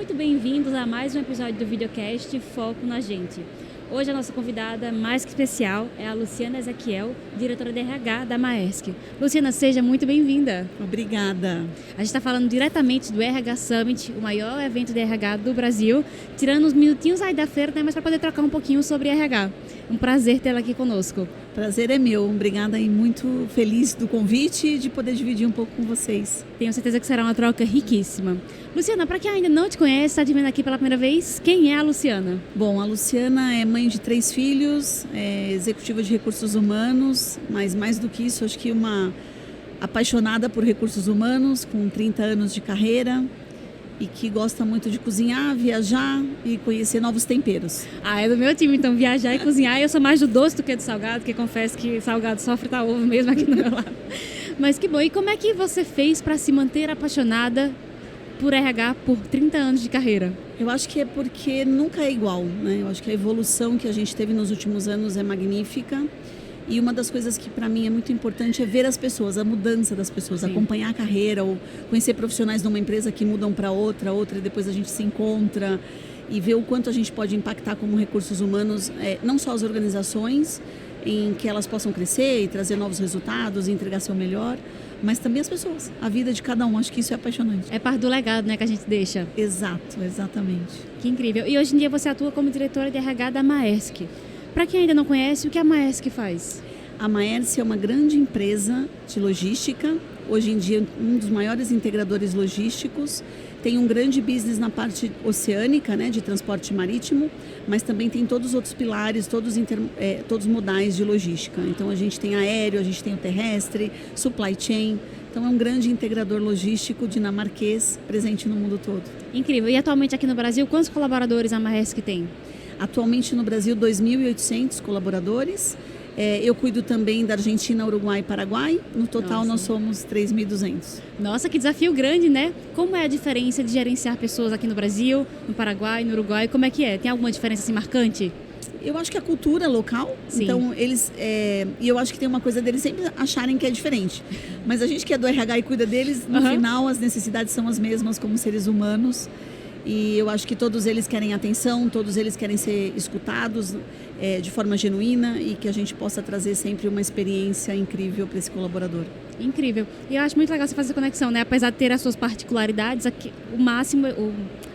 muito bem-vindos a mais um episódio do videocast Foco na Gente. Hoje a nossa convidada mais que especial é a Luciana Ezequiel, diretora de RH da Maersk. Luciana, seja muito bem-vinda. Obrigada. A gente está falando diretamente do RH Summit, o maior evento de RH do Brasil, tirando uns minutinhos aí da feira, né, mas para poder trocar um pouquinho sobre RH. Um prazer tê-la aqui conosco. Prazer é meu. Obrigada e muito feliz do convite e de poder dividir um pouco com vocês. Tenho certeza que será uma troca riquíssima. Luciana, para quem ainda não te conhece, está te vendo aqui pela primeira vez, quem é a Luciana? Bom, a Luciana é mãe de 3 filhos, é executiva de recursos humanos, mas mais do que isso, acho que uma apaixonada por recursos humanos, com 30 anos de carreira e que gosta muito de cozinhar, viajar e conhecer novos temperos. É do meu time, então, viajar e cozinhar. Eu sou mais do doce do que do salgado, porque confesso que salgado só fritar ovo mesmo aqui do meu lado. Mas que bom. E como é que você fez para se manter apaixonada por RH por 30 anos de carreira? Eu acho que é porque nunca é igual, né? Eu acho que a evolução que a gente teve nos últimos anos é magnífica. E uma das coisas que para mim é muito importante é ver as pessoas, a mudança das pessoas, Sim. acompanhar a carreira ou conhecer profissionais de uma empresa que mudam para outra e depois a gente se encontra e ver o quanto a gente pode impactar como recursos humanos, não só as organizações, em que elas possam crescer e trazer novos resultados e entregar seu melhor, mas também as pessoas, a vida de cada um. Acho que isso é apaixonante. É parte do legado, né, que a gente deixa. Exato, exatamente. Que incrível. E hoje em dia você atua como diretora de RH da Maersk. Para quem ainda não conhece, o que a Maersk faz? A Maersk é uma grande empresa de logística, hoje em dia um dos maiores integradores logísticos, tem um grande business na parte oceânica, né, de transporte marítimo, mas também tem todos os outros pilares, todos modais de logística. Então a gente tem aéreo, a gente tem o terrestre, supply chain. Então é um grande integrador logístico dinamarquês presente no mundo todo. Incrível. E atualmente aqui no Brasil, quantos colaboradores a Maersk tem? Atualmente no Brasil, 2.800 colaboradores. Eu cuido também da Argentina, Uruguai e Paraguai. No total, nós somos 3.200. Nossa, que desafio grande, né? Como é a diferença de gerenciar pessoas aqui no Brasil, no Paraguai, no Uruguai? Como é que é? Tem alguma diferença assim marcante? Eu acho que a cultura local, Sim. Então eles, e eu acho que tem uma coisa deles sempre acharem que é diferente. Mas a gente que é do RH e cuida deles, no final as necessidades são as mesmas como seres humanos. E eu acho que todos eles querem atenção, todos eles querem ser escutados de forma genuína e que a gente possa trazer sempre uma experiência incrível para esse colaborador. Incrível. E eu acho muito legal você fazer essa conexão, né? Apesar de ter as suas particularidades, o máximo,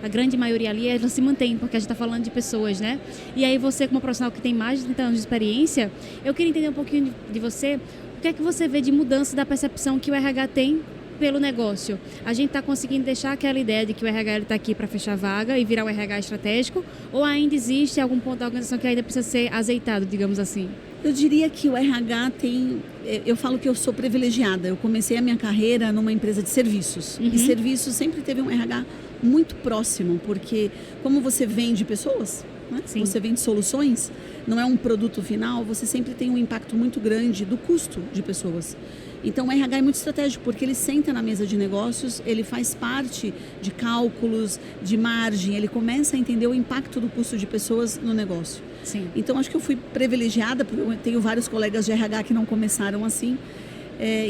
a grande maioria ali, ela se mantém, porque a gente está falando de pessoas, né? E aí você, como profissional que tem mais de 30 anos de experiência, eu queria entender um pouquinho de você, o que é que você vê de mudança da percepção que o RH tem pelo negócio? A gente está conseguindo deixar aquela ideia de que o RH está aqui para fechar vaga e virar o RH estratégico, ou ainda existe algum ponto da organização que ainda precisa ser azeitado, digamos assim? Eu diria que o RH tem... Eu falo que eu sou privilegiada. Eu comecei a minha carreira numa empresa de serviços. E serviços sempre teve um RH muito próximo, porque como você vende pessoas, né? Você vende soluções, não é um produto final, você sempre tem um impacto muito grande do custo de pessoas. Então o RH é muito estratégico, porque ele senta na mesa de negócios, ele faz parte de cálculos, de margem, ele começa a entender o impacto do custo de pessoas no negócio. Sim. Então acho que eu fui privilegiada, porque eu tenho vários colegas de RH que não começaram assim.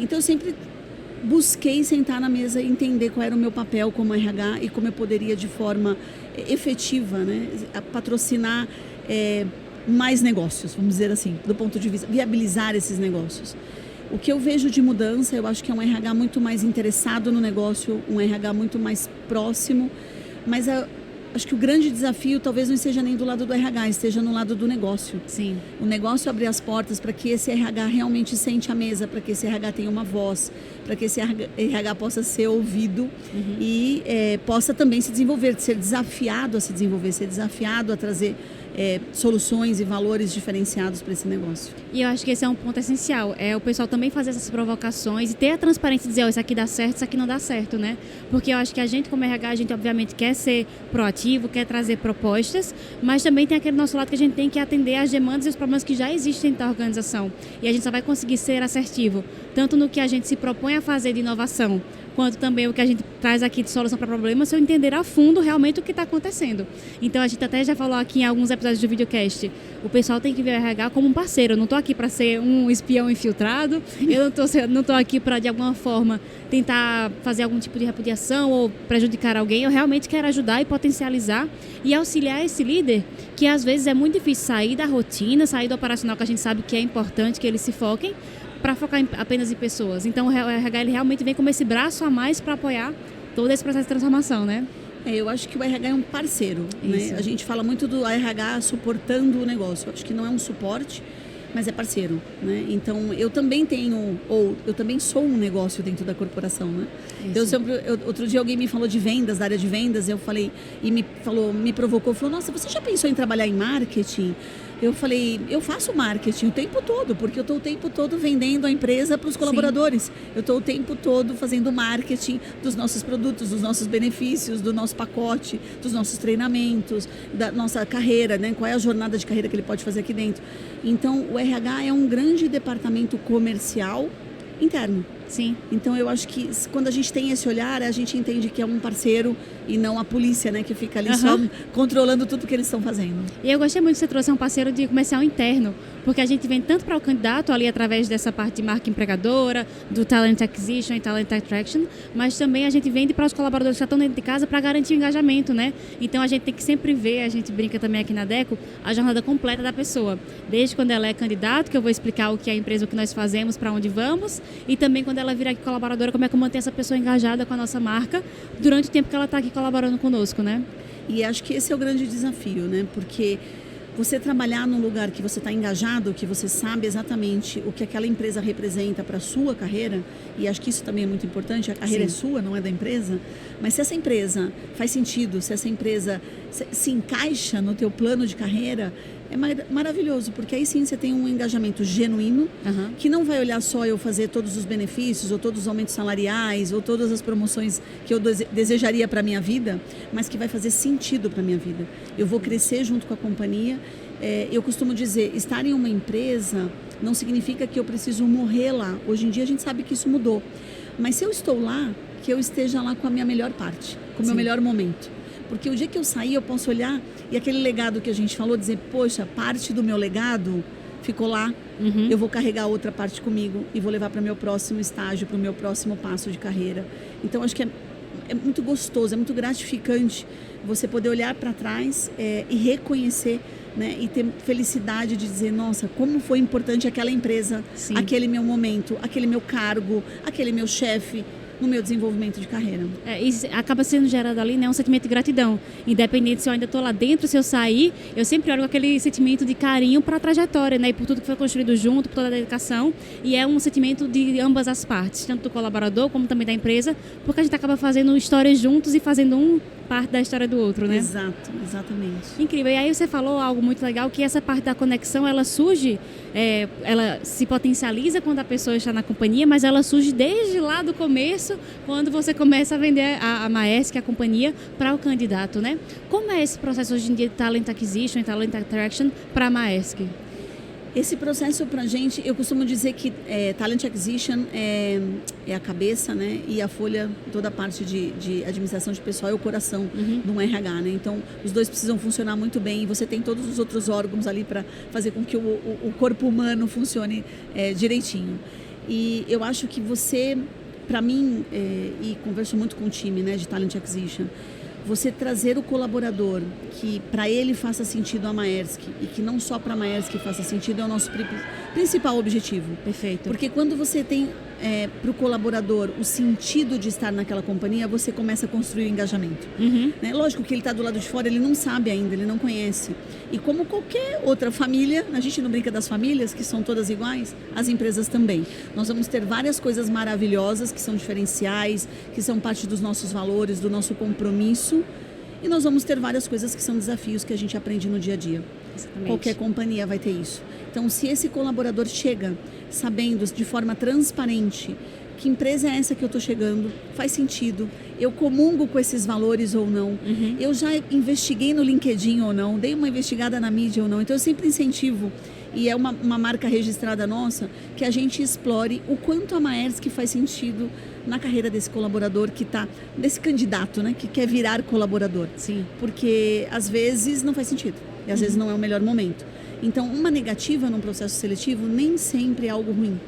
Então eu sempre busquei sentar na mesa e entender qual era o meu papel como RH e como eu poderia de forma efetiva, né, patrocinar mais negócios, vamos dizer assim, do ponto de vista, viabilizar esses negócios. O que eu vejo de mudança, eu acho que é um RH muito mais interessado no negócio, um RH muito mais próximo, mas acho que o grande desafio talvez não esteja nem do lado do RH, esteja no lado do negócio. Sim. O negócio abrir as portas para que esse RH realmente sente a mesa, para que esse RH tenha uma voz, para que esse RH possa ser ouvido e possa também se desenvolver, ser desafiado a se desenvolver, ser desafiado a trazer soluções e valores diferenciados para esse negócio. E eu acho que esse é um ponto essencial, o pessoal também fazer essas provocações e ter a transparência e dizer, isso aqui dá certo, isso aqui não dá certo, né? Porque eu acho que a gente como RH, a gente obviamente quer ser proativo, quer trazer propostas, mas também tem aquele nosso lado que a gente tem que atender às demandas e os problemas que já existem dentro da organização. E a gente só vai conseguir ser assertivo, tanto no que a gente se propõe a fazer de inovação, quanto também o que a gente traz aqui de solução para problemas, se eu entender a fundo realmente o que está acontecendo. Então, a gente até já falou aqui em alguns episódios do videocast, o pessoal tem que ver o RH como um parceiro. Eu não estou aqui para ser um espião infiltrado, eu não estou aqui para, de alguma forma, tentar fazer algum tipo de repudiação ou prejudicar alguém. Eu realmente quero ajudar e potencializar e auxiliar esse líder, que às vezes é muito difícil sair da rotina, sair do operacional, que a gente sabe que é importante que eles se foquem, para focar apenas em pessoas. Então, o RH ele realmente vem como esse braço a mais para apoiar todo esse processo de transformação, né? Eu acho que o RH é um parceiro, né? A gente fala muito do RH suportando o negócio. Eu acho que não é um suporte, mas é parceiro, né? Então, eu também eu também sou um negócio dentro da corporação, né? Outro dia alguém me falou de vendas, da área de vendas, eu falei, e me provocou, falou, nossa, você já pensou em trabalhar em marketing? Eu falei, eu faço marketing o tempo todo, porque eu estou o tempo todo vendendo a empresa para os colaboradores. Sim. Eu estou o tempo todo fazendo marketing dos nossos produtos, dos nossos benefícios, do nosso pacote, dos nossos treinamentos, da nossa carreira, né? Qual é a jornada de carreira que ele pode fazer aqui dentro. Então, o RH é um grande departamento comercial interno. Sim. Então, eu acho que quando a gente tem esse olhar, a gente entende que é um parceiro e não a polícia, né? Que fica ali só controlando tudo que eles estão fazendo. E eu gostei muito que você trouxe um parceiro de comercial interno, porque a gente vem tanto para o candidato ali através dessa parte de marca empregadora, do Talent Acquisition e Talent Attraction, mas também a gente vende para os colaboradores que já estão dentro de casa para garantir o engajamento, né? Então, a gente tem que sempre ver, a gente brinca também aqui na Deco, a jornada completa da pessoa. Desde quando ela é candidato, que eu vou explicar o que é a empresa, o que nós fazemos, para onde vamos, e também quando ela virar aqui colaboradora, como é que eu mantenho essa pessoa engajada com a nossa marca durante o tempo que ela está aqui colaborando conosco, né? E acho que esse é o grande desafio, né? Porque você trabalhar num lugar que você está engajado, que você sabe exatamente o que aquela empresa representa para a sua carreira, e acho que isso também é muito importante, a carreira é sua, não é da empresa, mas se essa empresa faz sentido, se essa empresa se encaixa no teu plano de carreira, é maravilhoso, porque aí sim você tem um engajamento genuíno, que não vai olhar só eu fazer todos os benefícios, ou todos os aumentos salariais, ou todas as promoções que eu desejaria para a minha vida, mas que vai fazer sentido para a minha vida. Eu vou crescer junto com a companhia. Eu costumo dizer, estar em uma empresa não significa que eu preciso morrer lá. Hoje em dia a gente sabe que isso mudou. Mas se eu estou lá, que eu esteja lá com a minha melhor parte, com o meu melhor momento. Porque o dia que eu sair, eu posso olhar e aquele legado que a gente falou, dizer, poxa, parte do meu legado ficou lá, eu vou carregar outra parte comigo e vou levar para o meu próximo estágio, para o meu próximo passo de carreira. Então, acho que é muito gostoso, é muito gratificante você poder olhar para trás e reconhecer, né, e ter felicidade de dizer, nossa, como foi importante aquela empresa, aquele meu momento, aquele meu cargo, aquele meu chefe, no meu desenvolvimento de carreira. E acaba sendo gerado ali, né, um sentimento de gratidão. Independente se eu ainda estou lá dentro, se eu sair, eu sempre olho com aquele sentimento de carinho para a trajetória, né, e por tudo que foi construído junto, por toda a dedicação. E é um sentimento de ambas as partes, tanto do colaborador como também da empresa, porque a gente acaba fazendo histórias juntos e fazendo parte da história do outro, né? Exato, exatamente. Incrível. E aí você falou algo muito legal, que essa parte da conexão, ela surge, ela se potencializa quando a pessoa está na companhia, mas ela surge desde lá do começo, quando você começa a vender a Maersk, a companhia, para o candidato, né? Como é esse processo hoje em dia de Talent Acquisition e Talent Attraction para a Maersk? Esse processo para a gente, eu costumo dizer que Talent Acquisition é a cabeça, né? E a folha, toda a parte de administração de pessoal é o coração de um RH, né? Então, os dois precisam funcionar muito bem e você tem todos os outros órgãos ali para fazer com que o corpo humano funcione direitinho. E eu acho que você, para mim, e converso muito com o time, né, de Talent Acquisition, você trazer o colaborador que para ele faça sentido a Maersk e que não só para a Maersk faça sentido é o nosso principal objetivo. Perfeito. Porque quando você tem para o colaborador o sentido de estar naquela companhia, você começa a construir engajamento. Né? Lógico que ele está do lado de fora, ele não sabe ainda, ele não conhece. E como qualquer outra família, a gente não brinca das famílias, que são todas iguais, as empresas também. Nós vamos ter várias coisas maravilhosas que são diferenciais, que são parte dos nossos valores, do nosso compromisso. E nós vamos ter várias coisas que são desafios que a gente aprende no dia a dia. Exatamente. Qualquer companhia vai ter isso. Então, se esse colaborador chega sabendo de forma transparente que empresa é essa que eu estou chegando, faz sentido, eu comungo com esses valores ou não, eu já investiguei no LinkedIn ou não, dei uma investigada na mídia ou não. Então eu sempre incentivo, e é uma marca registrada nossa, que a gente explore o quanto a Maersk faz sentido na carreira desse colaborador que está, desse candidato, né, que quer virar colaborador. Sim. Porque às vezes não faz sentido, e às vezes não é o melhor momento. Então uma negativa num processo seletivo nem sempre é algo ruim.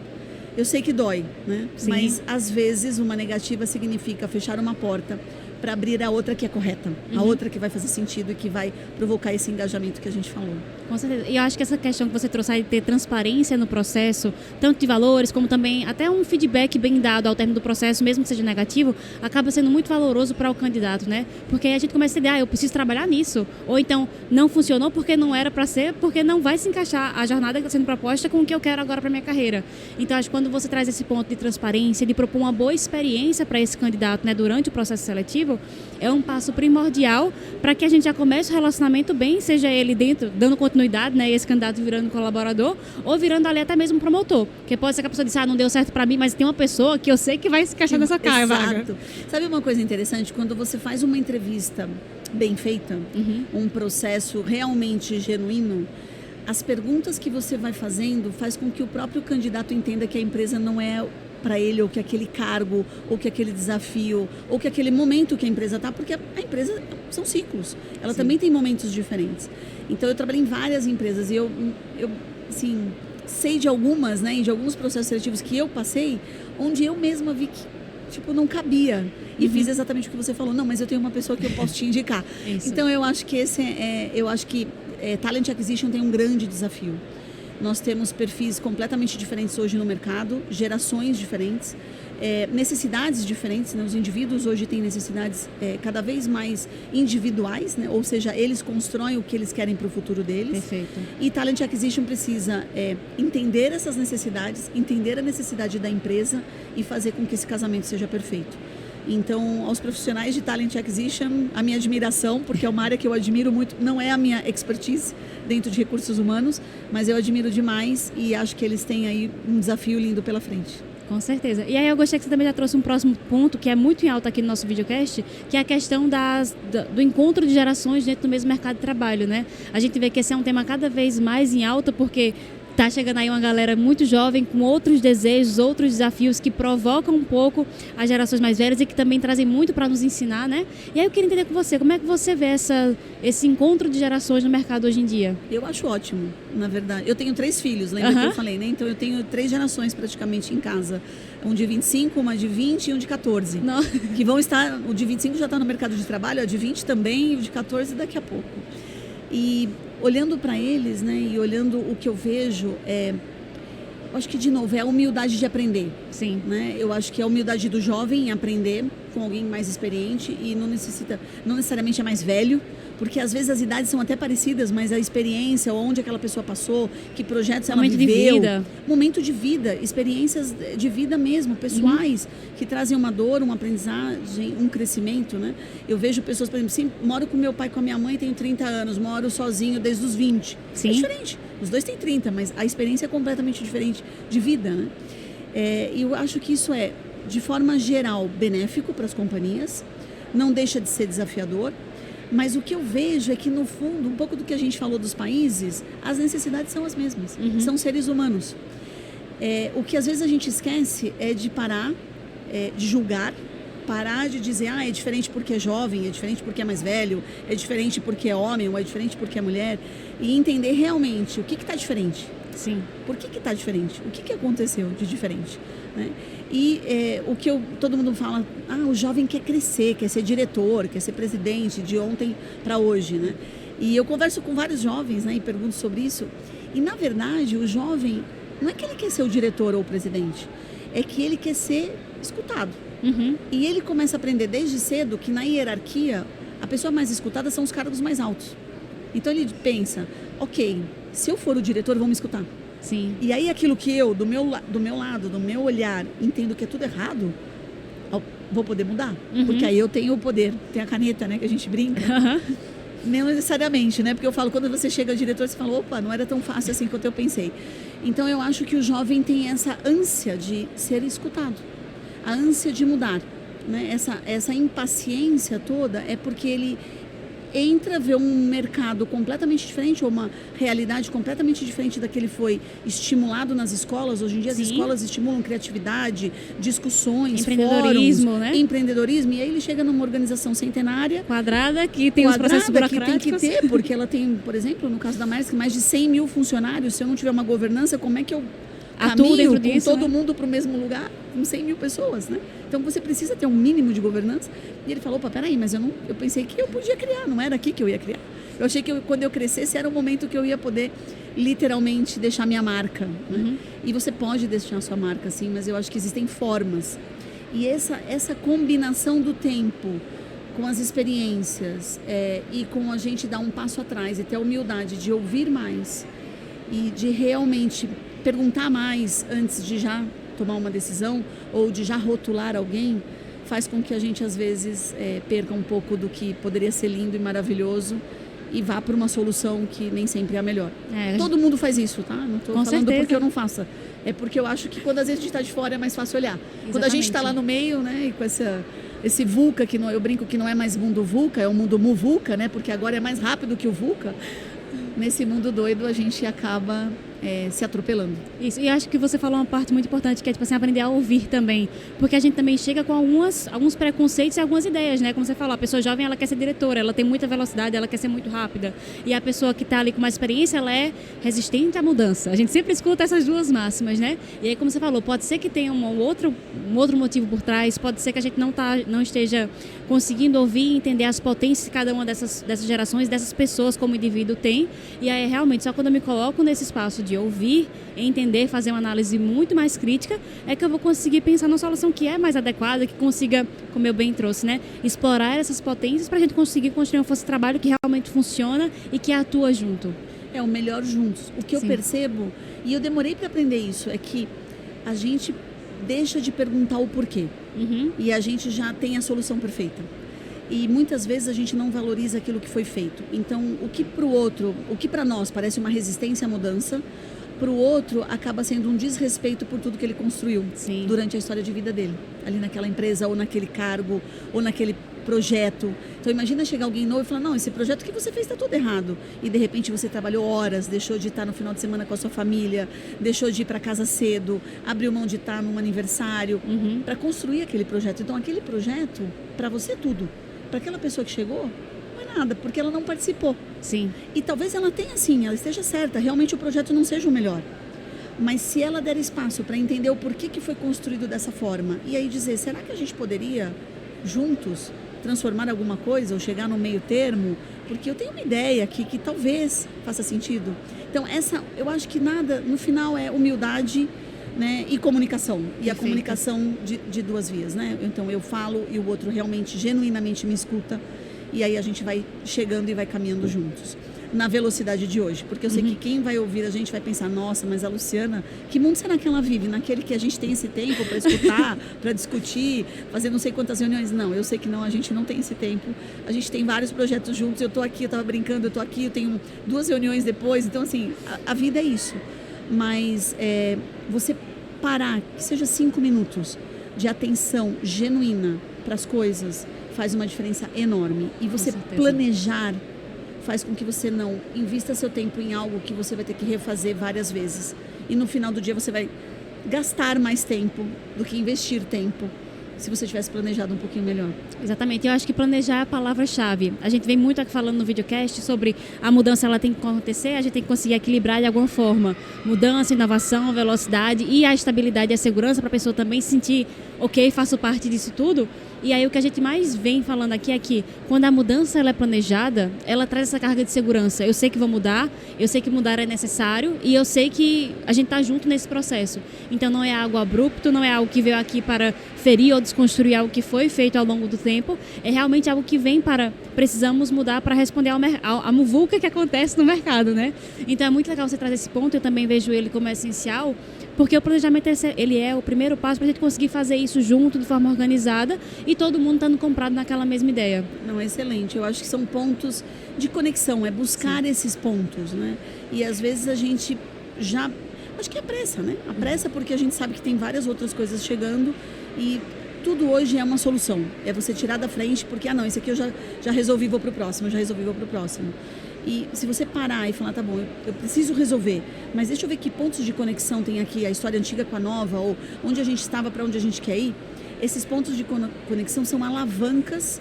Eu sei que dói, né? Sim. Mas às vezes uma negativa significa fechar uma porta para abrir a outra que é correta, a outra que vai fazer sentido e que vai provocar esse engajamento que a gente falou. Com certeza. E eu acho que essa questão que você trouxe aí de ter transparência no processo, tanto de valores, como também até um feedback bem dado ao término do processo, mesmo que seja negativo, acaba sendo muito valoroso para o candidato, né? Porque aí a gente começa a entender, eu preciso trabalhar nisso. Ou então, não funcionou porque não era para ser, porque não vai se encaixar a jornada que está sendo proposta com o que eu quero agora para minha carreira. Então, acho que quando você traz esse ponto de transparência, de propor uma boa experiência para esse candidato, né, durante o processo seletivo, é um passo primordial para que a gente já comece o relacionamento bem, seja ele dentro, dando continuidade, né, esse candidato virando colaborador, ou virando ali até mesmo promotor. Porque pode ser que a pessoa disse, não deu certo para mim, mas tem uma pessoa que eu sei que vai se encaixar nessa vaga. Exato. Sabe uma coisa interessante? Quando você faz uma entrevista bem feita, um processo realmente genuíno, as perguntas que você vai fazendo faz com que o próprio candidato entenda que a empresa não é para ele, ou que aquele cargo, ou que aquele desafio, ou que aquele momento que a empresa está, porque a empresa são ciclos, ela também tem momentos diferentes. Então eu trabalhei em várias empresas e eu assim, sei de algumas, né, de alguns processos seletivos que eu passei, onde eu mesma vi que tipo, não cabia. E fiz exatamente o que você falou. Não, mas eu tenho uma pessoa que eu posso te indicar. Então eu acho que Talent Acquisition tem um grande desafio. Nós temos perfis completamente diferentes hoje no mercado, gerações diferentes, necessidades diferentes, né? Os indivíduos hoje têm necessidades cada vez mais individuais, né? Ou seja, eles constroem o que eles querem para o futuro deles. Perfeito. E Talent Acquisition precisa entender essas necessidades, entender a necessidade da empresa e fazer com que esse casamento seja perfeito. Então, aos profissionais de Talent Acquisition, a minha admiração, porque é uma área que eu admiro muito, não é a minha expertise dentro de recursos humanos, mas eu admiro demais e acho que eles têm aí um desafio lindo pela frente. Com certeza. E aí eu gostei que você também já trouxe um próximo ponto, que é muito em alta aqui no nosso videocast, que é a questão do encontro de gerações dentro do mesmo mercado de trabalho, né? A gente vê que esse é um tema cada vez mais em alta, porque tá chegando aí uma galera muito jovem, com outros desejos, outros desafios que provocam um pouco as gerações mais velhas e que também trazem muito para nos ensinar, né? E aí eu queria entender com você, como é que você vê esse encontro de gerações no mercado hoje em dia? Eu acho ótimo, na verdade. Eu tenho 3 filhos, lembra que eu falei, né? Então eu tenho 3 gerações praticamente em casa. Um de 25, uma de 20 e um de 14. Não. Que vão estar, o de 25 já está no mercado de trabalho, o de 20 também e o de 14 daqui a pouco. E olhando para eles, né, e olhando o que eu vejo, eu acho que, de novo, é a humildade de aprender. Sim. Né? Eu acho que é a humildade do jovem em aprender com alguém mais experiente e não necessariamente é mais velho, porque às vezes as idades são até parecidas, mas a experiência, onde aquela pessoa passou, que projetos ela viveu. Momento de vida. Momento de vida, experiências de vida mesmo, pessoais, que trazem uma dor, uma aprendizagem, um crescimento, né? Eu vejo pessoas, por exemplo, sim, moro com meu pai e com a minha mãe, tenho 30 anos, moro sozinho desde os 20. Sim. É diferente. Os dois têm 30, mas a experiência é completamente diferente de vida, né? E eu acho que isso é, de forma geral, benéfico para as companhias, não deixa de ser desafiador, mas o que eu vejo é que, no fundo, um pouco do que a gente falou dos países, as necessidades são as mesmas, são seres humanos. O que às vezes a gente esquece é de parar, de julgar, parar de dizer, é diferente porque é jovem, é diferente porque é mais velho, é diferente porque é homem, ou é diferente porque é mulher, e entender realmente o que está diferente. Sim. Por que está diferente? O que aconteceu de diferente? Né? E o que todo mundo fala, o jovem quer crescer, quer ser diretor, quer ser presidente, de ontem para hoje, né? E eu converso com vários jovens, né, e pergunto sobre isso, e na verdade o jovem, não é que ele quer ser o diretor ou o presidente, é que ele quer ser escutado. E ele começa a aprender desde cedo que na hierarquia, a pessoa mais escutada são os cargos mais altos. Então ele pensa, ok, se eu for o diretor, vão me escutar. Sim. E aí aquilo que eu, do meu lado, do meu olhar, entendo que é tudo errado, vou poder mudar. Porque aí eu tenho o poder, tem a caneta, né, que a gente brinca. Não necessariamente, né? Porque eu falo, quando você chega ao diretor, você fala, opa, não era tão fácil assim quanto eu pensei. Então eu acho que o jovem tem essa ânsia de ser escutado, a ânsia de mudar. né? Essa impaciência toda é porque ele entra, vê um mercado completamente diferente, ou uma realidade completamente diferente da que ele foi estimulado nas escolas. Hoje em dia as escolas estimulam criatividade, discussões, empreendedorismo, fóruns, né? Empreendedorismo, e aí ele chega numa organização centenária, quadrada, que tem os processos burocráticos. Que tem que ter, porque ela tem, por exemplo, no caso da Maersk, mais de 100 mil funcionários. Se eu não tiver uma governança, como é que eu caminho com disso, todo né? mundo para o mesmo lugar, com 100 mil pessoas, né? Então você precisa ter um mínimo de governança. E ele falou, opa, peraí, mas eu pensei que eu podia criar, não era aqui que eu ia criar. Eu achei que quando eu crescesse era o momento que eu ia poder literalmente deixar minha marca, né? E você pode deixar a sua marca, sim, mas eu acho que existem formas. E essa combinação do tempo com as experiências e com a gente dar um passo atrás e ter a humildade de ouvir mais e de realmente perguntar mais antes de já tomar uma decisão ou de já rotular alguém, faz com que a gente às vezes perca um pouco do que poderia ser lindo e maravilhoso e vá para uma solução que nem sempre é a melhor. Todo mundo faz isso, tá? Não estou falando certeza. Porque eu não faça. É porque eu acho que quando às vezes a gente está de fora é mais fácil olhar. Exatamente. Quando a gente está lá no meio, né, e com esse VUCA, que não, eu brinco que não é mais mundo VUCA, é o mundo MUVUCA, né, porque agora é mais rápido que o VUCA. Nesse mundo doido a gente acaba se atropelando. Isso, e acho que você falou uma parte muito importante, que é tipo assim, aprender a ouvir também, porque a gente também chega com alguns preconceitos e algumas ideias, né? Como você falou, a pessoa jovem, ela quer ser diretora, ela tem muita velocidade, ela quer ser muito rápida, e a pessoa que está ali com mais experiência, ela é resistente à mudança. A gente sempre escuta essas duas máximas, né? E aí, como você falou, pode ser que tenha um outro motivo por trás, pode ser que a gente não esteja conseguindo ouvir e entender as potências que cada uma dessas gerações, dessas pessoas como indivíduo tem, e aí realmente só quando eu me coloco nesse espaço de ouvir, entender, fazer uma análise muito mais crítica, é que eu vou conseguir pensar numa solução que é mais adequada, que consiga, como eu bem trouxe, né, explorar essas potências para a gente conseguir construir uma força de trabalho que realmente funciona e que atua junto. É o melhor juntos. O que eu percebo, e eu demorei para aprender isso, é que a gente deixa de perguntar o porquê. E a gente já tem a solução perfeita. E muitas vezes a gente não valoriza aquilo que foi feito. Então, o que para o outro, o que para nós parece uma resistência à mudança, para o outro acaba sendo um desrespeito por tudo que ele construiu durante a história de vida dele. Ali naquela empresa, ou naquele cargo, ou naquele projeto. Então, imagina chegar alguém novo e falar, não, esse projeto que você fez está tudo errado. E, de repente, você trabalhou horas, deixou de estar no final de semana com a sua família, deixou de ir para casa cedo, abriu mão de estar num aniversário, para construir aquele projeto. Então, aquele projeto, para você é tudo. Para aquela pessoa que chegou, não é nada, porque ela não participou. Sim. E talvez ela tenha sim, ela esteja certa, realmente o projeto não seja o melhor. Mas se ela der espaço para entender o porquê que foi construído dessa forma, e aí dizer, será que a gente poderia, juntos, transformar alguma coisa ou chegar no meio termo? Porque eu tenho uma ideia aqui que talvez faça sentido. Então, eu acho que nada, no final, é humildade, né, e comunicação. E a comunicação de duas vias, né? Então eu falo e o outro realmente, genuinamente me escuta. E aí a gente vai chegando e vai caminhando juntos. Na velocidade de hoje. Porque eu sei que quem vai ouvir a gente vai pensar, nossa, mas a Luciana, que mundo será que ela vive? Naquele que a gente tem esse tempo para escutar, para discutir, fazer não sei quantas reuniões. Não, eu sei que não, a gente não tem esse tempo. A gente tem vários projetos juntos. Eu tô aqui, eu tava brincando, eu tô aqui, eu tenho 2 reuniões depois. Então, assim, a vida é isso. Mas você parar, que seja 5 minutos de atenção genuína para as coisas, faz uma diferença enorme. E você planejar faz com que você não invista seu tempo em algo que você vai ter que refazer várias vezes. E no final do dia você vai gastar mais tempo do que investir tempo, se você tivesse planejado um pouquinho melhor. Exatamente, eu acho que planejar é a palavra-chave. A gente vem muito aqui falando no videocast sobre a mudança, ela tem que acontecer, a gente tem que conseguir equilibrar de alguma forma. Mudança, inovação, velocidade e a estabilidade e a segurança para a pessoa também se sentir, ok, faço parte disso tudo. E aí o que a gente mais vem falando aqui é que quando a mudança ela é planejada, ela traz essa carga de segurança. Eu sei que vou mudar, eu sei que mudar é necessário e eu sei que a gente está junto nesse processo. Então não é algo abrupto, não é algo que veio aqui para ferir ou desconstruir algo que foi feito ao longo do tempo. É realmente algo que vem para precisamos mudar para responder à muvuca que acontece no mercado, né? Então é muito legal você trazer esse ponto, eu também vejo ele como essencial, porque o planejamento ele é o primeiro passo para a gente conseguir fazer isso junto, de forma organizada, e todo mundo estando comprado naquela mesma ideia. Não, excelente. Eu acho que são pontos de conexão, é buscar esses pontos, né? E às vezes a gente acho que é a pressa, né? A pressa porque a gente sabe que tem várias outras coisas chegando e tudo hoje é uma solução. É você tirar da frente porque, não, esse aqui eu já resolvi, vou pro próximo, E se você parar e falar, tá bom, eu preciso resolver, mas deixa eu ver que pontos de conexão tem aqui, a história antiga com a nova, ou onde a gente estava para onde a gente quer ir, esses pontos de conexão são alavancas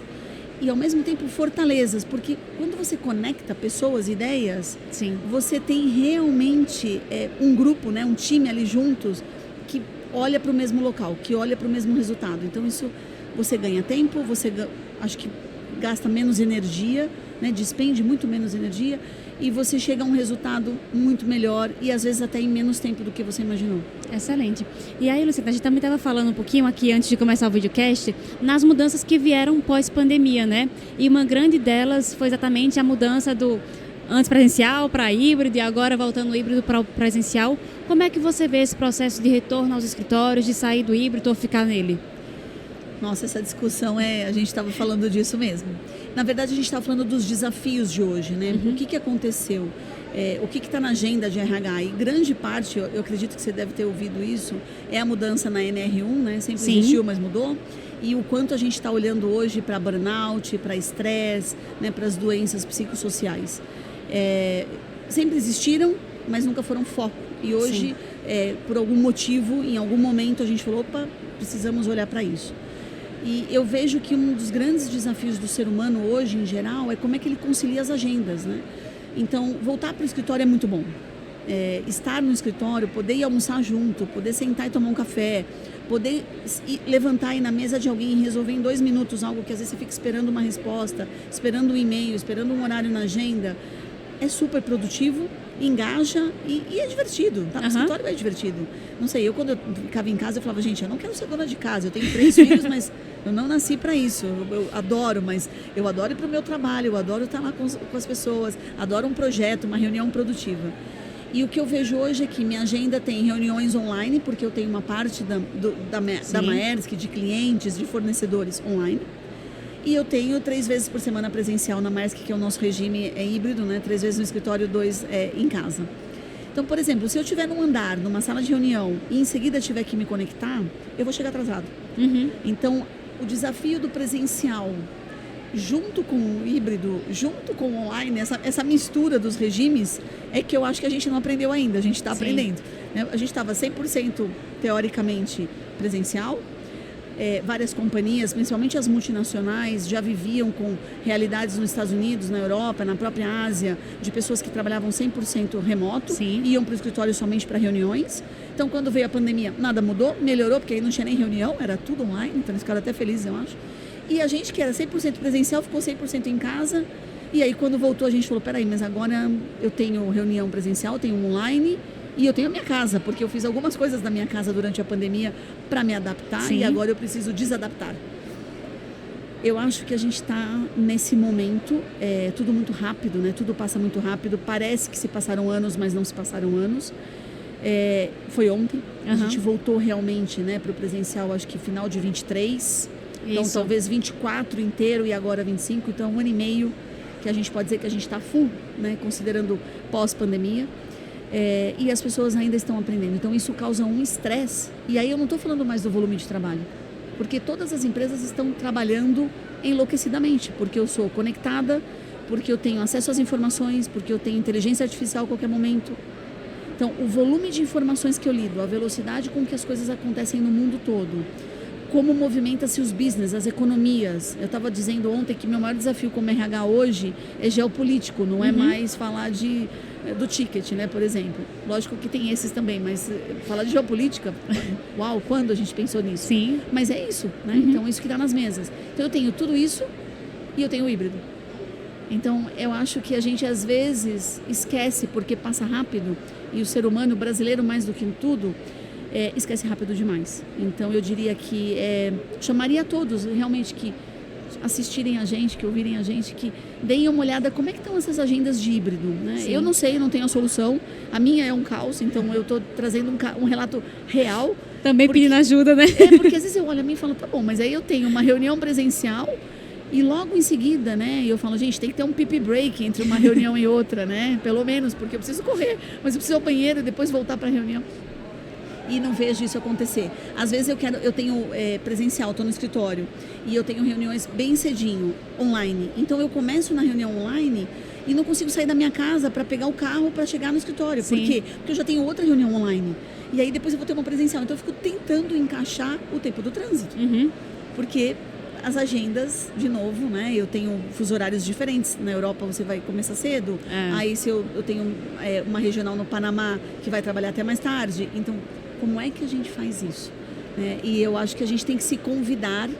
e ao mesmo tempo fortalezas, porque quando você conecta pessoas, ideias, Sim. você tem realmente um grupo, né, um time ali juntos que olha para o mesmo local, que olha para o mesmo resultado. Então isso, você ganha tempo, acho que gasta menos energia, né, despende muito menos energia e você chega a um resultado muito melhor e às vezes até em menos tempo do que você imaginou. Excelente. E aí, Luciana, a gente também estava falando um pouquinho aqui antes de começar o videocast nas mudanças que vieram pós-pandemia, né? E uma grande delas foi exatamente a mudança do antes presencial para híbrido e agora voltando o híbrido para o presencial. Como é que você vê esse processo de retorno aos escritórios, de sair do híbrido ou ficar nele? Nossa, essa discussão a gente estava falando disso mesmo. Na verdade, a gente estava falando dos desafios de hoje, né? O que aconteceu? O que está na agenda de RH? E grande parte, eu acredito que você deve ter ouvido isso, é a mudança na NR1, né? Sempre Sim. existiu, mas mudou. E o quanto a gente está olhando hoje para burnout, para estresse, né? Para as doenças psicossociais. Sempre existiram, mas nunca foram foco. E hoje, por algum motivo, em algum momento, a gente falou, opa, precisamos olhar para isso. E eu vejo que um dos grandes desafios do ser humano hoje, em geral, é como é que ele concilia as agendas, né? Então, voltar para o escritório é muito bom. Estar no escritório, poder ir almoçar junto, poder sentar e tomar um café, poder levantar e ir na mesa de alguém e resolver em 2 minutos algo que às vezes você fica esperando uma resposta, esperando um e-mail, esperando um horário na agenda, é super produtivo, engaja e é divertido. Tá no escritório é divertido. Não sei, quando eu ficava em casa, eu falava, gente, eu não quero ser dona de casa, eu tenho 3 filhos, mas eu não nasci para isso. Eu adoro, mas eu adoro ir para o meu trabalho, eu adoro estar lá com as pessoas, adoro um projeto, uma reunião produtiva. E o que eu vejo hoje é que minha agenda tem reuniões online, porque eu tenho uma parte da Maersk, de clientes, de fornecedores online. E eu tenho 3 vezes por semana presencial na Maersk, que é o nosso regime híbrido, né? 3 vezes no escritório, 2 em casa. Então, por exemplo, se eu estiver num andar, numa sala de reunião, e em seguida tiver que me conectar, eu vou chegar atrasado. Então, o desafio do presencial, junto com o híbrido, junto com o online, essa mistura dos regimes, é que eu acho que a gente não aprendeu ainda, a gente está aprendendo. Né? A gente estava 100% teoricamente presencial. Várias companhias, principalmente as multinacionais, já viviam com realidades nos Estados Unidos, na Europa, na própria Ásia, de pessoas que trabalhavam 100% remoto, iam para o escritório somente para reuniões. Então, quando veio a pandemia, nada mudou, melhorou, porque aí não tinha nem reunião, era tudo online, então eles ficaram até felizes, eu acho. E a gente, que era 100% presencial, ficou 100% em casa. E aí, quando voltou, a gente falou, peraí, mas agora eu tenho reunião presencial, tenho online... E eu tenho a minha casa, porque eu fiz algumas coisas da minha casa durante a pandemia para me adaptar e agora eu preciso desadaptar. Eu acho que a gente está nesse momento, tudo muito rápido, né? Tudo passa muito rápido, parece que se passaram anos, mas não se passaram anos. Foi ontem, a gente voltou realmente, né, para o presencial, acho que final de 23, então talvez 24 inteiro e agora 25, então 1 ano e meio que a gente pode dizer que a gente está full, né, considerando pós-pandemia. E as pessoas ainda estão aprendendo. Então isso causa um estresse. E aí eu não estou falando mais do volume de trabalho, porque todas as empresas estão trabalhando enlouquecidamente, porque eu sou conectada, porque eu tenho acesso às informações, porque eu tenho inteligência artificial a qualquer momento. Então o volume de informações que eu lido, a velocidade com que as coisas acontecem no mundo todo, como movimenta-se os business, as economias. Eu estava dizendo ontem que meu maior desafio como RH hoje é geopolítico, não é mais falar do ticket, né, por exemplo. Lógico que tem esses também, mas falar de geopolítica, uau, quando a gente pensou nisso? Sim. Mas é isso, né? Então isso que dá nas mesas. Então eu tenho tudo isso e eu tenho o híbrido. Então eu acho que a gente às vezes esquece, porque passa rápido, e o ser humano brasileiro mais do que tudo, esquece rápido demais. Então eu diria que chamaria a todos realmente que assistirem a gente, que ouvirem a gente, que deem uma olhada como é que estão essas agendas de híbrido, né? Eu não sei, não tenho a solução, a minha é um caos, então eu estou trazendo um relato real. Também pedindo ajuda, né? Porque às vezes eu olho a mim e falo, tá bom, mas aí eu tenho uma reunião presencial e logo em seguida, né, eu falo, gente, tem que ter um pipi break entre uma reunião e outra, né? Pelo menos, porque eu preciso correr, mas eu preciso ir ao banheiro e depois voltar para a reunião. e não vejo isso acontecer. Às vezes eu tenho presencial, estou no escritório e eu tenho reuniões bem cedinho, online. Então eu começo na reunião online e não consigo sair da minha casa para pegar o carro para chegar no escritório. Sim. Por quê? Porque eu já tenho outra reunião online. E aí depois eu vou ter uma presencial. Então eu fico tentando encaixar o tempo do trânsito. Porque as agendas, de novo, né? Eu tenho fusos horários diferentes. Na Europa você vai começar cedo. Aí se eu tenho uma regional no Panamá que vai trabalhar até mais tarde. Então, como é que a gente faz isso? E eu acho que a gente tem que se convidar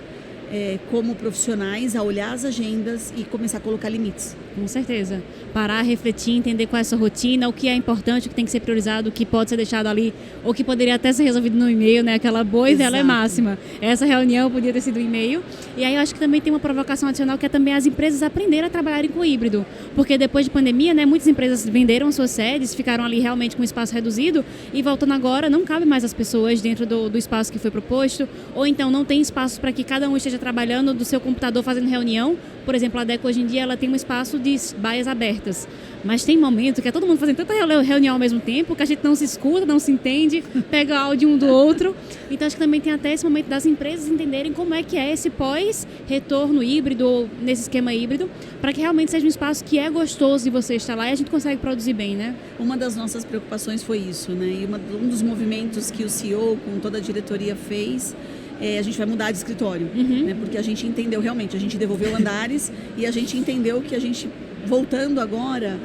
como profissionais a olhar as agendas e começar a colocar limites. Com certeza. Parar, refletir, entender qual é a sua rotina, o que é importante, o que tem que ser priorizado, o que pode ser deixado ali, ou que poderia até ser resolvido no e-mail, né? Aquela boa e velha máxima. Essa reunião podia ter sido e-mail. E aí eu acho que também tem uma provocação adicional que é também as empresas aprenderem a trabalharem com híbrido. Porque depois de pandemia, né, muitas empresas venderam suas sedes, ficaram ali realmente com espaço reduzido e voltando agora, não cabe mais as pessoas dentro do espaço que foi proposto, ou então não tem espaço para que cada um esteja trabalhando do seu computador fazendo reunião. Por exemplo, a DECO hoje em dia ela tem um espaço de baias abertas. Mas tem momento que é todo mundo fazendo tanta reunião ao mesmo tempo que a gente não se escuta, não se entende, pega áudio um do outro. Então acho que também tem até esse momento das empresas entenderem como é que é esse pós-retorno híbrido ou nesse esquema híbrido, para que realmente seja um espaço que é gostoso de você estar lá e a gente consegue produzir bem, né? Uma das nossas preocupações foi isso, né? E um dos movimentos que o CEO com toda a diretoria fez a gente vai mudar de escritório, né? Porque a gente entendeu realmente, a gente devolveu andares e a gente entendeu que a gente, voltando agora,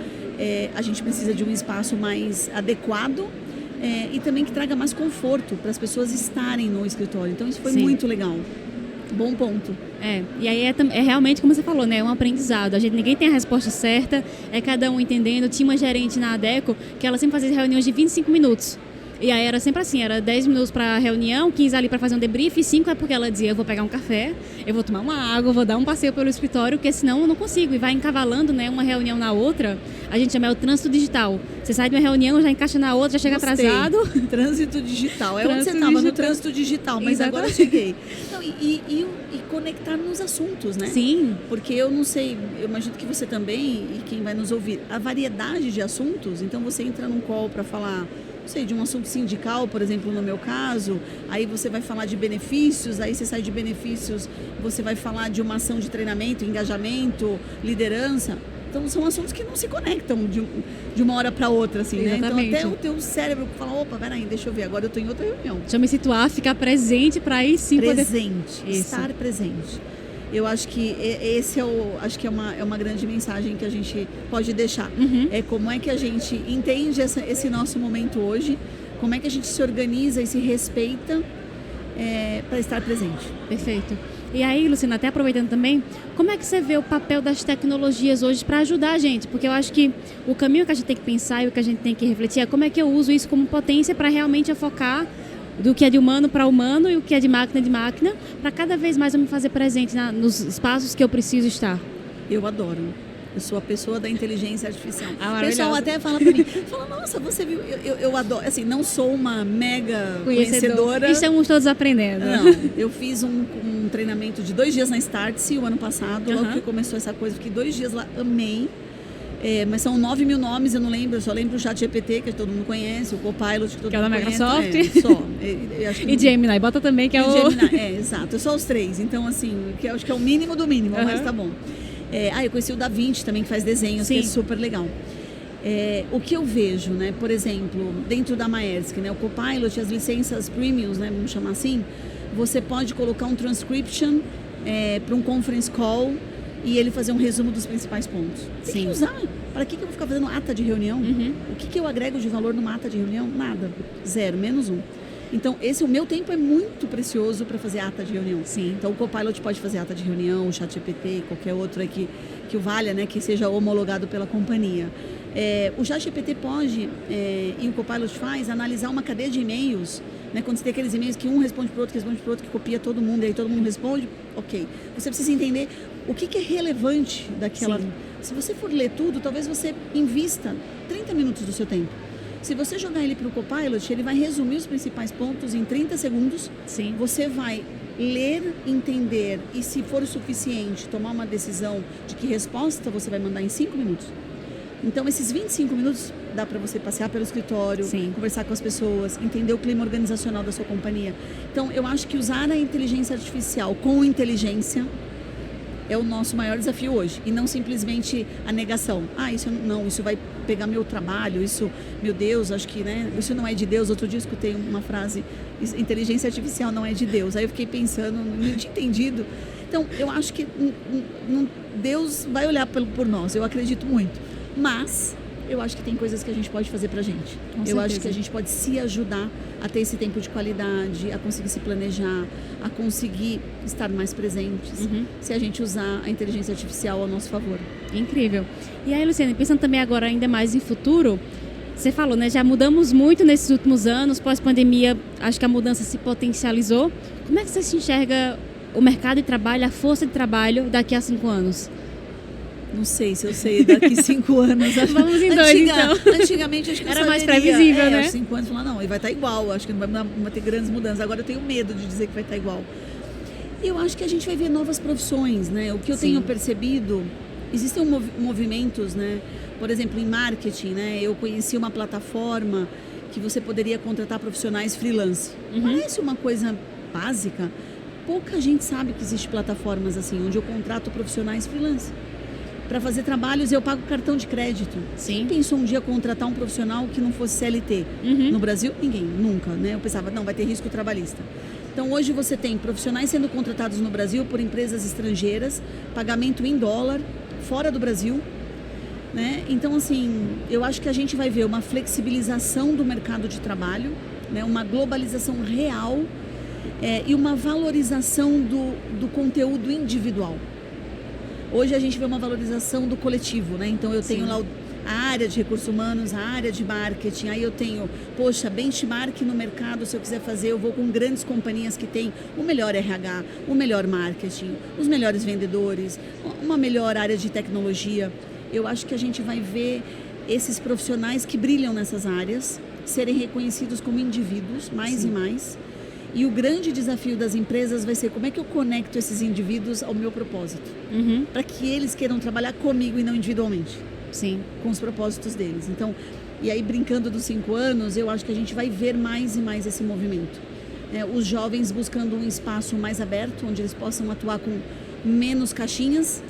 a gente precisa de um espaço mais adequado e também que traga mais conforto para as pessoas estarem no escritório. Então isso foi muito legal. Bom ponto. E aí é realmente como você falou, né? É um aprendizado. Ninguém tem a resposta certa, é cada um entendendo. Tinha uma gerente na ADECO que ela sempre fazia reuniões de 25 minutos. E aí era sempre assim, era 10 minutos para a reunião, 15 ali para fazer um debrief, e 5 é porque ela dizia, eu vou pegar um café, eu vou tomar uma água, vou dar um passeio pelo escritório, porque senão eu não consigo. E vai encavalando, né, uma reunião na outra, a gente chama o trânsito digital. Você sai de uma reunião, já encaixa na outra, já chega atrasado. Trânsito digital, onde você estava, no trânsito digital, mas exatamente. Agora eu cheguei. Então, e conectar nos assuntos, né? Sim. Porque eu não sei, eu imagino que você também, e quem vai nos ouvir, a variedade de assuntos, então você entra num call para falar, não sei, de um assunto sindical, por exemplo, no meu caso, aí você vai falar de benefícios, aí você sai de benefícios, você vai falar de uma ação de treinamento, engajamento, liderança. Então, são assuntos que não se conectam de uma hora para outra, assim, né? Então, até o teu cérebro fala, opa, peraí, deixa eu ver, agora eu estou em outra reunião. Deixa eu me situar, ficar presente para aí sim presente, estar presente. Eu acho que esse acho que é uma grande mensagem que a gente pode deixar. É como é que a gente entende esse nosso momento hoje, como é que a gente se organiza e se respeita para estar presente. Perfeito. E aí, Luciana, até aproveitando também, como é que você vê o papel das tecnologias hoje para ajudar a gente? Porque eu acho que o caminho que a gente tem que pensar e o que a gente tem que refletir é como é que eu uso isso como potência para realmente focar do que é de humano para humano e o que é de máquina, para cada vez mais eu me fazer presente nos espaços que eu preciso estar. Eu adoro. Eu sou a pessoa da inteligência artificial. O pessoal até fala para mim, nossa, você viu, eu adoro, assim, não sou uma mega conhecedora. Estamos todos aprendendo. Não, eu fiz um treinamento de 2 dias na Startse o ano passado, logo que começou essa coisa, fiquei 2 dias lá, amei. Mas são 9 mil nomes, eu não lembro, eu só lembro o ChatGPT, que todo mundo conhece, o Copilot, que todo mundo conhece. Que é da Microsoft. Só. E Gemini, bota também, que é o... Gemini, exato, só os 3. Então, assim, que eu acho que é o mínimo do mínimo, mas tá bom. Eu conheci o DaVinci também, que faz desenhos, que é super legal. O que eu vejo, né, por exemplo, dentro da Maersk, né, o Copilot, as licenças premiums, né, vamos chamar assim, você pode colocar um transcription para um conference call e ele fazer um resumo dos principais pontos. Tem que usar. Para que eu vou ficar fazendo ata de reunião? O que eu agrego de valor numa ata de reunião? Nada. 0, -1. Então, o meu tempo é muito precioso para fazer ata de reunião. Sim. Então, o Copilot pode fazer ata de reunião, o ChatGPT, qualquer outro aí que o valha, né, que seja homologado pela companhia. O ChatGPT pode, e o Copilot faz, analisar uma cadeia de e-mails, né, quando você tem aqueles e-mails que um responde para o outro, que responde para o outro, que copia todo mundo, e aí todo mundo responde, ok. Você precisa entender o que é relevante daquela... Sim. Se você for ler tudo, talvez você invista 30 minutos do seu tempo. Se você jogar ele para o Copilot, ele vai resumir os principais pontos em 30 segundos. Sim. Você vai ler, entender e, se for o suficiente, tomar uma decisão de que resposta você vai mandar em 5 minutos. Então, esses 25 minutos dá para você passear pelo escritório, Sim. conversar com as pessoas, entender o clima organizacional da sua companhia. Então, eu acho que usar a inteligência artificial com inteligência é o nosso maior desafio hoje. E não simplesmente a negação. Isso vai pegar meu trabalho, isso, meu Deus, acho que, né, isso não é de Deus. Outro dia eu escutei uma frase, inteligência artificial não é de Deus. Aí eu fiquei pensando, não tinha entendido. Então, eu acho que Deus vai olhar por nós, eu acredito muito. Mas eu acho que tem coisas que a gente pode fazer pra gente. Eu acho que a gente pode se ajudar a ter esse tempo de qualidade, a conseguir se planejar, a conseguir estar mais presentes, se a gente usar a inteligência artificial ao nosso favor. Incrível. E aí, Luciana, pensando também agora ainda mais em futuro, você falou, né? Já mudamos muito nesses últimos anos, pós-pandemia, acho que a mudança se potencializou. Como é que você se enxerga o mercado de trabalho, a força de trabalho daqui a 5 anos? Não sei se eu sei daqui 5 anos. Vamos em 2, então. Antigamente acho que era mais previsível, né? 5 anos falar, não, e vai estar igual. Acho que não vai ter grandes mudanças. Agora eu tenho medo de dizer que vai estar igual. Eu acho que a gente vai ver novas profissões, né? O que eu tenho percebido, existem movimentos, né? Por exemplo, em marketing, né? Eu conheci uma plataforma que você poderia contratar profissionais freelance. Parece uma coisa básica. Pouca gente sabe que existe plataformas assim, onde eu contrato profissionais freelance. Para fazer trabalhos eu pago cartão de crédito. Sim. Quem pensou um dia contratar um profissional que não fosse CLT? No Brasil, ninguém, nunca, né? Eu pensava, não, vai ter risco trabalhista. Então hoje você tem profissionais sendo contratados no Brasil por empresas estrangeiras, pagamento em dólar, fora do Brasil, né? Então assim, eu acho que a gente vai ver uma flexibilização do mercado de trabalho, né? Uma globalização real e uma valorização do conteúdo individual. Hoje a gente vê uma valorização do coletivo, né? Então eu tenho lá a área de recursos humanos, a área de marketing, aí eu tenho, benchmark no mercado, se eu quiser fazer, eu vou com grandes companhias que têm o melhor RH, o melhor marketing, os melhores vendedores, uma melhor área de tecnologia. Eu acho que a gente vai ver esses profissionais que brilham nessas áreas serem reconhecidos como indivíduos, mais e mais. E o grande desafio das empresas vai ser como é que eu conecto esses indivíduos ao meu propósito. Para que eles queiram trabalhar comigo e não individualmente. Sim. Com os propósitos deles. Então, e aí brincando dos 5 anos, eu acho que a gente vai ver mais e mais esse movimento. Os jovens buscando um espaço mais aberto, onde eles possam atuar com menos caixinhas,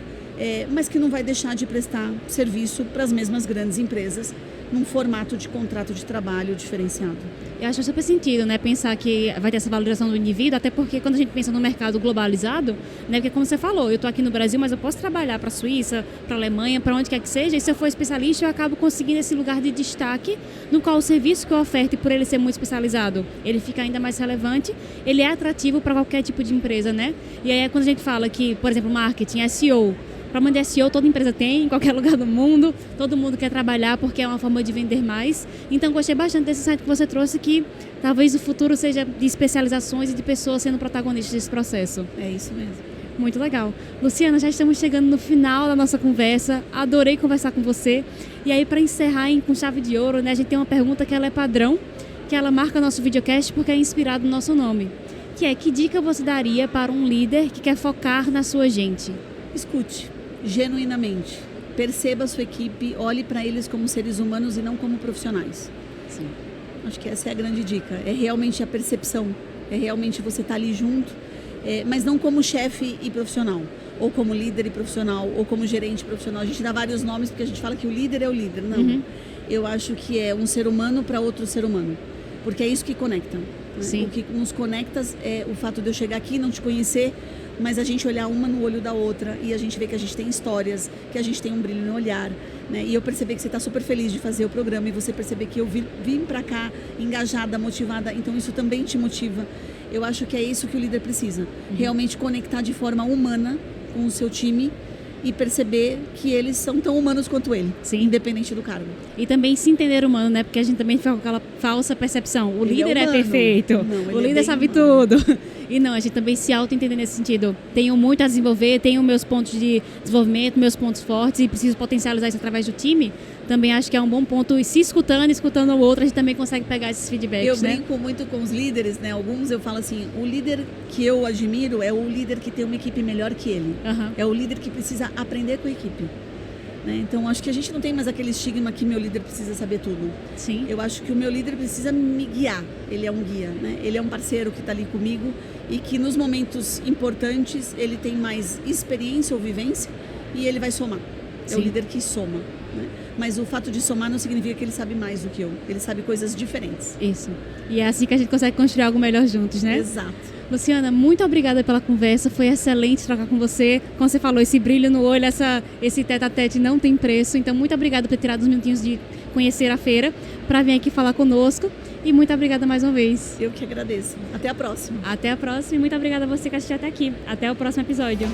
mas que não vai deixar de prestar serviço para as mesmas grandes empresas, num formato de contrato de trabalho diferenciado. Eu acho super sentido, né, pensar que vai ter essa valorização do indivíduo, até porque quando a gente pensa no mercado globalizado, né, porque como você falou, eu estou aqui no Brasil, mas eu posso trabalhar para a Suíça, para a Alemanha, para onde quer que seja, e se eu for especialista, eu acabo conseguindo esse lugar de destaque, no qual o serviço que eu oferto, por ele ser muito especializado, ele fica ainda mais relevante, ele é atrativo para qualquer tipo de empresa, né? E aí é quando a gente fala que, por exemplo, marketing, SEO, para mandar SEO, toda empresa tem, em qualquer lugar do mundo, todo mundo quer trabalhar porque é uma forma de vender mais. Então, gostei bastante desse site que você trouxe, que talvez o futuro seja de especializações e de pessoas sendo protagonistas desse processo. É isso mesmo. Muito legal. Luciana, já estamos chegando no final da nossa conversa, adorei conversar com você. E aí, para encerrar com chave de ouro, né, a gente tem uma pergunta que ela é padrão, que ela marca nosso videocast porque é inspirado no nosso nome, que é: que dica você daria para um líder que quer focar na sua gente? Escute. Genuinamente, perceba a sua equipe, olhe para eles como seres humanos e não como profissionais. Sim. Acho que essa é a grande dica, é realmente a percepção, é realmente você estar ali junto, mas não como chefe e profissional, ou como líder e profissional, ou como gerente profissional. A gente dá vários nomes porque a gente fala que o líder é o líder, não. Eu acho que é um ser humano para outro ser humano, porque é isso que conecta. Né? Sim. O que nos conecta é o fato de eu chegar aqui e não te conhecer, mas a gente olhar uma no olho da outra e a gente vê que a gente tem histórias, que a gente tem um brilho no olhar, né? E eu perceber que você está super feliz de fazer o programa e você perceber que eu vim para cá engajada, motivada, então isso também te motiva. Eu acho que é isso que o líder precisa, realmente conectar de forma humana com o seu time e perceber que eles são tão humanos quanto ele, independente do cargo. E também se entender humano, né? Porque a gente também fica com aquela falsa percepção. O líder é perfeito, o líder sabe tudo. E não, a gente também se auto-entender nesse sentido. Tenho muito a desenvolver, tenho meus pontos de desenvolvimento, meus pontos fortes e preciso potencializar isso através do time. Também acho que é um bom ponto. E se escutando o outro, a gente também consegue pegar esses feedbacks. Eu brinco muito com os líderes, né? Alguns eu falo assim, o líder que eu admiro é o líder que tem uma equipe melhor que ele. É o líder que precisa aprender com a equipe. né? Então, acho que a gente não tem mais aquele estigma que meu líder precisa saber tudo. Sim. Eu acho que o meu líder precisa me guiar. Ele é um guia, né? Ele é um parceiro que está ali comigo e que nos momentos importantes ele tem mais experiência ou vivência e ele vai somar. É o líder que soma, né? Mas o fato de somar não significa que ele sabe mais do que eu. Ele sabe coisas diferentes. Isso. E é assim que a gente consegue construir algo melhor juntos, né? Exato. Luciana, muito obrigada pela conversa, foi excelente trocar com você. Como você falou, esse brilho no olho, esse tete-a-tete não tem preço. Então, muito obrigada por ter tirado os minutinhos de conhecer a feira para vir aqui falar conosco. E muito obrigada mais uma vez. Eu que agradeço. Até a próxima. Até a próxima e muito obrigada a você que assistiu até aqui. Até o próximo episódio.